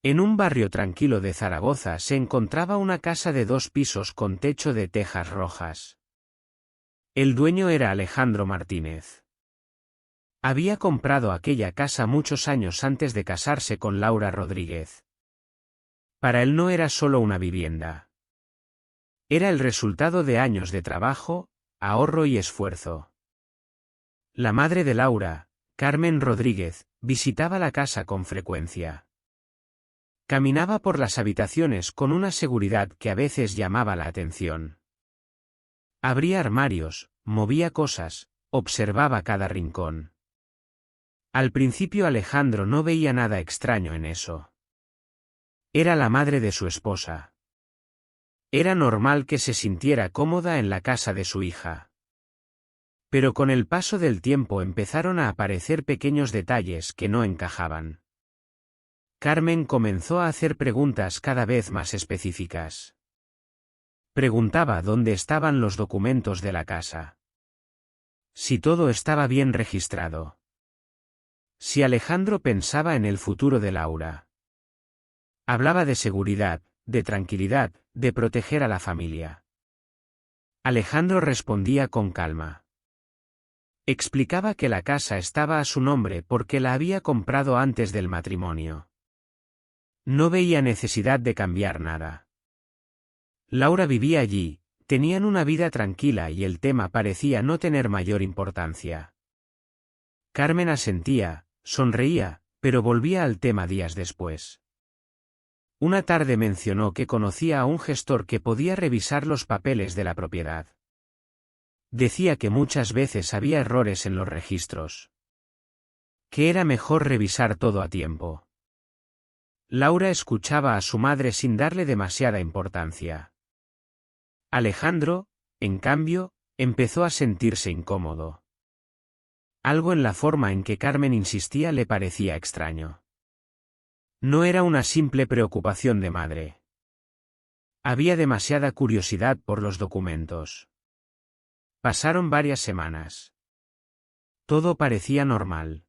En un barrio tranquilo de Zaragoza se encontraba una casa de 2 pisos con techo de tejas rojas. El dueño era Alejandro Martínez. Había comprado aquella casa muchos años antes de casarse con Laura Rodríguez. Para él no era solo una vivienda. Era el resultado de años de trabajo, ahorro y esfuerzo. La madre de Laura, Carmen Rodríguez, visitaba la casa con frecuencia. Caminaba por las habitaciones con una seguridad que a veces llamaba la atención. Abría armarios, movía cosas, observaba cada rincón. Al principio Alejandro no veía nada extraño en eso. Era la madre de su esposa. Era normal que se sintiera cómoda en la casa de su hija. Pero con el paso del tiempo empezaron a aparecer pequeños detalles que no encajaban. Carmen comenzó a hacer preguntas cada vez más específicas. Preguntaba dónde estaban los documentos de la casa. Si todo estaba bien registrado. Si Alejandro pensaba en el futuro de Laura. Hablaba de seguridad, de tranquilidad, de proteger a la familia. Alejandro respondía con calma. Explicaba que la casa estaba a su nombre porque la había comprado antes del matrimonio. No veía necesidad de cambiar nada. Laura vivía allí, tenían una vida tranquila y el tema parecía no tener mayor importancia. Carmen asentía, sonreía, pero volvía al tema días después. Una tarde mencionó que conocía a un gestor que podía revisar los papeles de la propiedad. Decía que muchas veces había errores en los registros. Que era mejor revisar todo a tiempo. Laura escuchaba a su madre sin darle demasiada importancia. Alejandro, en cambio, empezó a sentirse incómodo. Algo en la forma en que Carmen insistía le parecía extraño. No era una simple preocupación de madre. Había demasiada curiosidad por los documentos. Pasaron varias semanas. Todo parecía normal.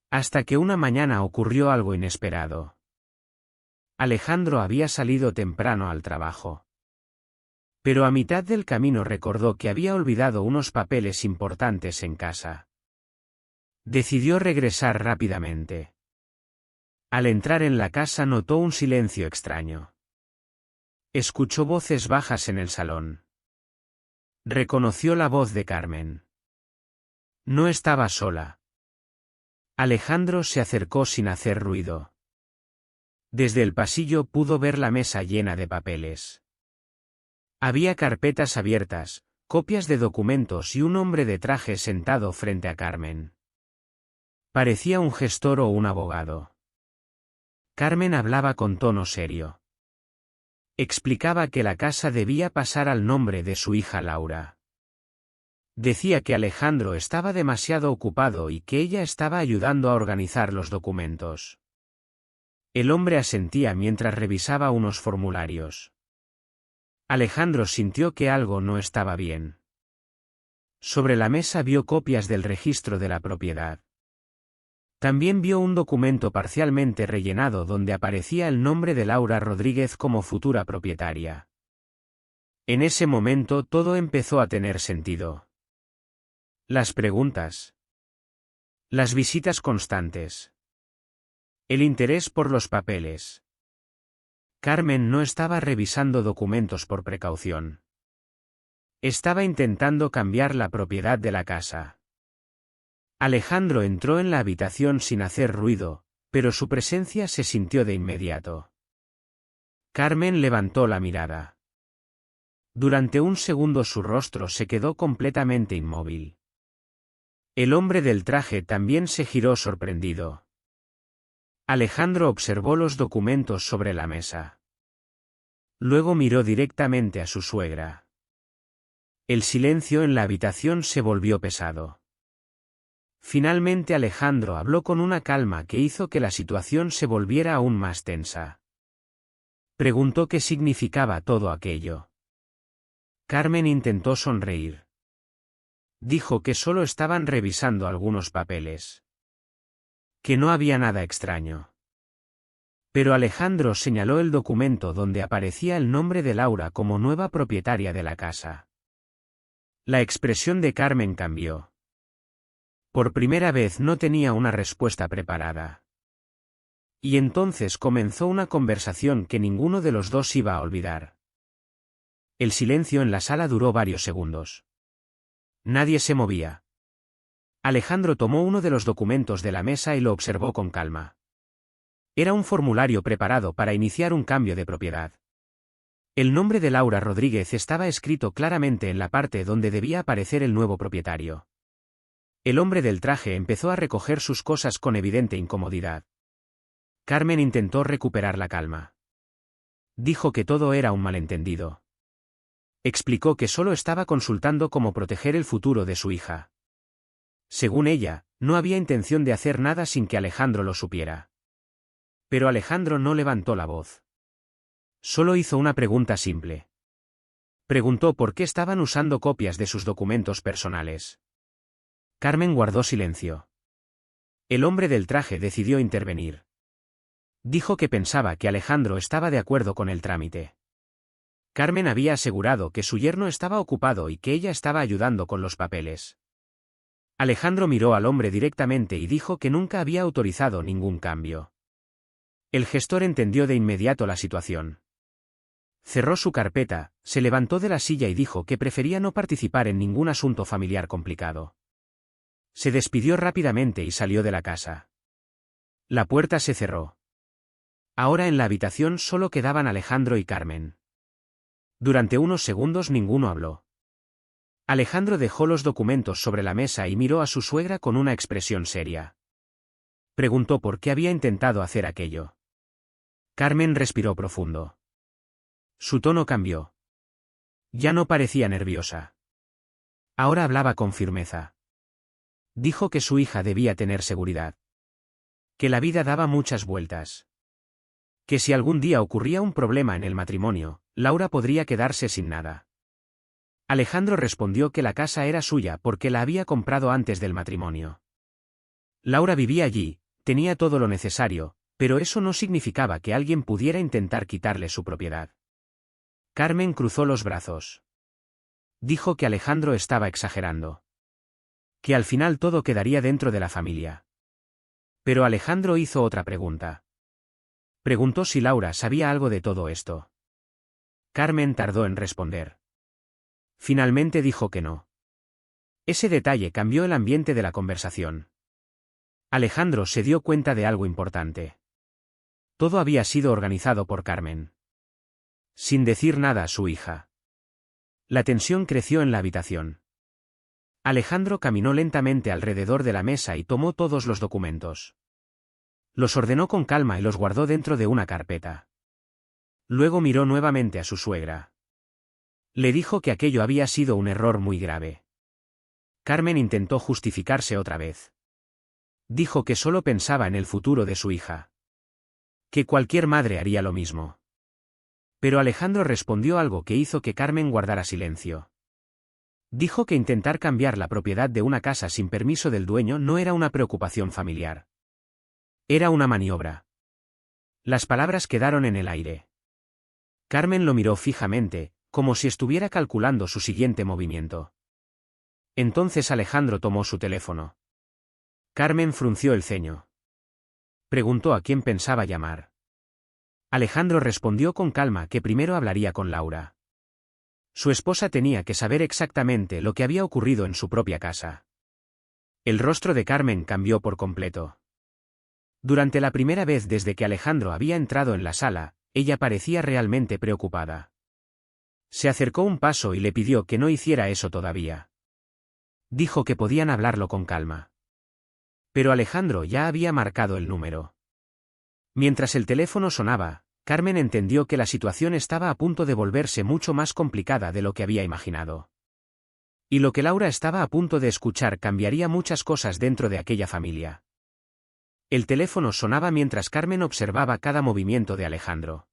Hasta que una mañana ocurrió algo inesperado. Alejandro había salido temprano al trabajo. Pero a mitad del camino recordó que había olvidado unos papeles importantes en casa. Decidió regresar rápidamente. Al entrar en la casa notó un silencio extraño. Escuchó voces bajas en el salón. Reconoció la voz de Carmen. No estaba sola. Alejandro se acercó sin hacer ruido. Desde el pasillo pudo ver la mesa llena de papeles. Había carpetas abiertas, copias de documentos y un hombre de traje sentado frente a Carmen. Parecía un gestor o un abogado. Carmen hablaba con tono serio. Explicaba que la casa debía pasar al nombre de su hija Laura. Decía que Alejandro estaba demasiado ocupado y que ella estaba ayudando a organizar los documentos. El hombre asentía mientras revisaba unos formularios. Alejandro sintió que algo no estaba bien. Sobre la mesa vio copias del registro de la propiedad. También vio un documento parcialmente rellenado donde aparecía el nombre de Laura Rodríguez como futura propietaria. En ese momento todo empezó a tener sentido. Las preguntas. Las visitas constantes. El interés por los papeles. Carmen no estaba revisando documentos por precaución. Estaba intentando cambiar la propiedad de la casa. Alejandro entró en la habitación sin hacer ruido, pero su presencia se sintió de inmediato. Carmen levantó la mirada. Durante un segundo su rostro se quedó completamente inmóvil. El hombre del traje también se giró sorprendido. Alejandro observó los documentos sobre la mesa. Luego miró directamente a su suegra. El silencio en la habitación se volvió pesado. Finalmente Alejandro habló con una calma que hizo que la situación se volviera aún más tensa. Preguntó qué significaba todo aquello. Carmen intentó sonreír. Dijo que solo estaban revisando algunos papeles. Que no había nada extraño. Pero Alejandro señaló el documento donde aparecía el nombre de Laura como nueva propietaria de la casa. La expresión de Carmen cambió. Por primera vez no tenía una respuesta preparada. Y entonces comenzó una conversación que ninguno de los dos iba a olvidar. El silencio en la sala duró varios segundos. Nadie se movía. Alejandro tomó uno de los documentos de la mesa y lo observó con calma. Era un formulario preparado para iniciar un cambio de propiedad. El nombre de Laura Rodríguez estaba escrito claramente en la parte donde debía aparecer el nuevo propietario. El hombre del traje empezó a recoger sus cosas con evidente incomodidad. Carmen intentó recuperar la calma. Dijo que todo era un malentendido. Explicó que solo estaba consultando cómo proteger el futuro de su hija. Según ella, no había intención de hacer nada sin que Alejandro lo supiera. Pero Alejandro no levantó la voz. Solo hizo una pregunta simple. Preguntó por qué estaban usando copias de sus documentos personales. Carmen guardó silencio. El hombre del traje decidió intervenir. Dijo que pensaba que Alejandro estaba de acuerdo con el trámite. Carmen había asegurado que su yerno estaba ocupado y que ella estaba ayudando con los papeles. Alejandro miró al hombre directamente y dijo que nunca había autorizado ningún cambio. El gestor entendió de inmediato la situación. Cerró su carpeta, se levantó de la silla y dijo que prefería no participar en ningún asunto familiar complicado. Se despidió rápidamente y salió de la casa. La puerta se cerró. Ahora en la habitación solo quedaban Alejandro y Carmen. Durante unos segundos ninguno habló. Alejandro dejó los documentos sobre la mesa y miró a su suegra con una expresión seria. Preguntó por qué había intentado hacer aquello. Carmen respiró profundo. Su tono cambió. Ya no parecía nerviosa. Ahora hablaba con firmeza. Dijo que su hija debía tener seguridad. Que la vida daba muchas vueltas. Que si algún día ocurría un problema en el matrimonio, Laura podría quedarse sin nada. Alejandro respondió que la casa era suya porque la había comprado antes del matrimonio. Laura vivía allí, tenía todo lo necesario, pero eso no significaba que alguien pudiera intentar quitarle su propiedad. Carmen cruzó los brazos. Dijo que Alejandro estaba exagerando. Que al final todo quedaría dentro de la familia. Pero Alejandro hizo otra pregunta. Preguntó si Laura sabía algo de todo esto. Carmen tardó en responder. Finalmente dijo que no. Ese detalle cambió el ambiente de la conversación. Alejandro se dio cuenta de algo importante. Todo había sido organizado por Carmen. Sin decir nada a su hija. La tensión creció en la habitación. Alejandro caminó lentamente alrededor de la mesa y tomó todos los documentos. Los ordenó con calma y los guardó dentro de una carpeta. Luego miró nuevamente a su suegra. Le dijo que aquello había sido un error muy grave. Carmen intentó justificarse otra vez. Dijo que solo pensaba en el futuro de su hija. Que cualquier madre haría lo mismo. Pero Alejandro respondió algo que hizo que Carmen guardara silencio. Dijo que intentar cambiar la propiedad de una casa sin permiso del dueño no era una preocupación familiar. Era una maniobra. Las palabras quedaron en el aire. Carmen lo miró fijamente, como si estuviera calculando su siguiente movimiento. Entonces Alejandro tomó su teléfono. Carmen frunció el ceño. Preguntó a quién pensaba llamar. Alejandro respondió con calma que primero hablaría con Laura. Su esposa tenía que saber exactamente lo que había ocurrido en su propia casa. El rostro de Carmen cambió por completo. Durante la primera vez desde que Alejandro había entrado en la sala, ella parecía realmente preocupada. Se acercó un paso y le pidió que no hiciera eso todavía. Dijo que podían hablarlo con calma. Pero Alejandro ya había marcado el número. Mientras el teléfono sonaba, Carmen entendió que la situación estaba a punto de volverse mucho más complicada de lo que había imaginado. Y lo que Laura estaba a punto de escuchar cambiaría muchas cosas dentro de aquella familia. El teléfono sonaba mientras Carmen observaba cada movimiento de Alejandro.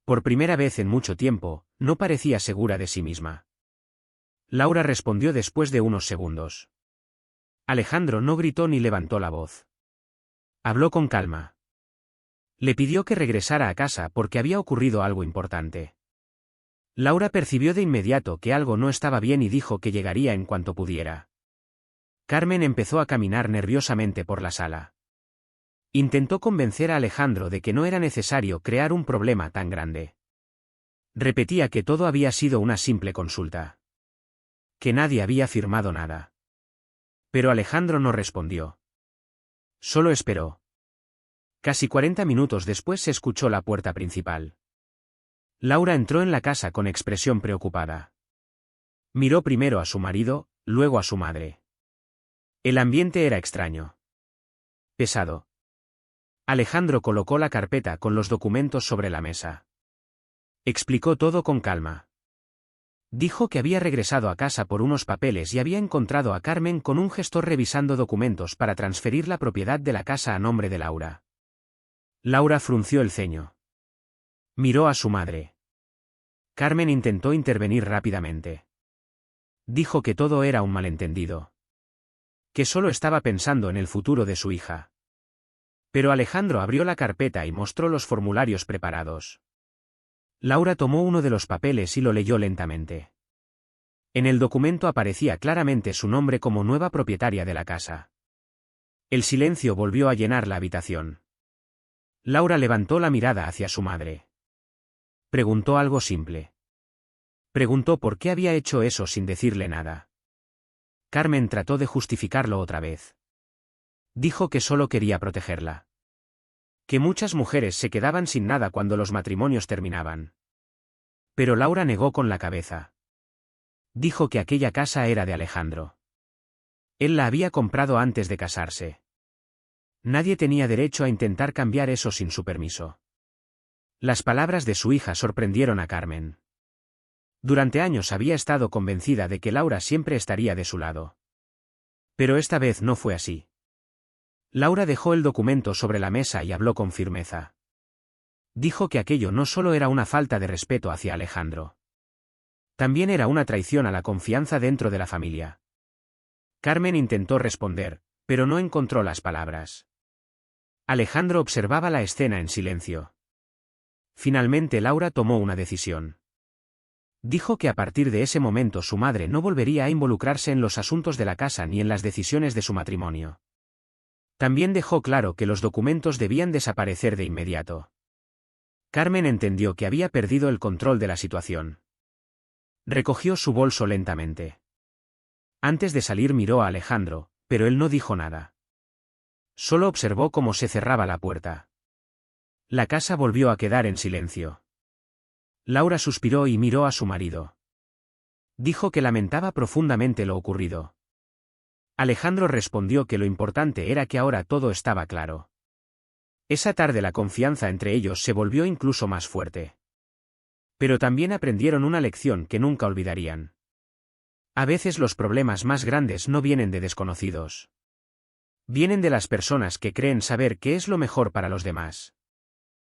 Por primera vez en mucho tiempo, no parecía segura de sí misma. Laura respondió después de unos segundos. Alejandro no gritó ni levantó la voz. Habló con calma. Le pidió que regresara a casa porque había ocurrido algo importante. Laura percibió de inmediato que algo no estaba bien y dijo que llegaría en cuanto pudiera. Carmen empezó a caminar nerviosamente por la sala. Intentó convencer a Alejandro de que no era necesario crear un problema tan grande. Repetía que todo había sido una simple consulta. Que nadie había firmado nada. Pero Alejandro no respondió. Solo esperó. Casi 40 minutos después se escuchó la puerta principal. Laura entró en la casa con expresión preocupada. Miró primero a su marido, luego a su madre. El ambiente era extraño. Pesado. Alejandro colocó la carpeta con los documentos sobre la mesa. Explicó todo con calma. Dijo que había regresado a casa por unos papeles y había encontrado a Carmen con un gestor revisando documentos para transferir la propiedad de la casa a nombre de Laura. Laura frunció el ceño. Miró a su madre. Carmen intentó intervenir rápidamente. Dijo que todo era un malentendido. Que solo estaba pensando en el futuro de su hija. Pero Alejandro abrió la carpeta y mostró los formularios preparados. Laura tomó uno de los papeles y lo leyó lentamente. En el documento aparecía claramente su nombre como nueva propietaria de la casa. El silencio volvió a llenar la habitación. Laura levantó la mirada hacia su madre. Preguntó algo simple. Preguntó por qué había hecho eso sin decirle nada. Carmen trató de justificarlo otra vez. Dijo que solo quería protegerla. Que muchas mujeres se quedaban sin nada cuando los matrimonios terminaban. Pero Laura negó con la cabeza. Dijo que aquella casa era de Alejandro. Él la había comprado antes de casarse. Nadie tenía derecho a intentar cambiar eso sin su permiso. Las palabras de su hija sorprendieron a Carmen. Durante años había estado convencida de que Laura siempre estaría de su lado. Pero esta vez no fue así. Laura dejó el documento sobre la mesa y habló con firmeza. Dijo que aquello no solo era una falta de respeto hacia Alejandro. También era una traición a la confianza dentro de la familia. Carmen intentó responder, pero no encontró las palabras. Alejandro observaba la escena en silencio. Finalmente Laura tomó una decisión. Dijo que a partir de ese momento su madre no volvería a involucrarse en los asuntos de la casa ni en las decisiones de su matrimonio. También dejó claro que los documentos debían desaparecer de inmediato. Carmen entendió que había perdido el control de la situación. Recogió su bolso lentamente. Antes de salir miró a Alejandro, pero él no dijo nada. Solo observó cómo se cerraba la puerta. La casa volvió a quedar en silencio. Laura suspiró y miró a su marido. Dijo que lamentaba profundamente lo ocurrido. Alejandro respondió que lo importante era que ahora todo estaba claro. Esa tarde la confianza entre ellos se volvió incluso más fuerte. Pero también aprendieron una lección que nunca olvidarían. A veces los problemas más grandes no vienen de desconocidos. Vienen de las personas que creen saber qué es lo mejor para los demás.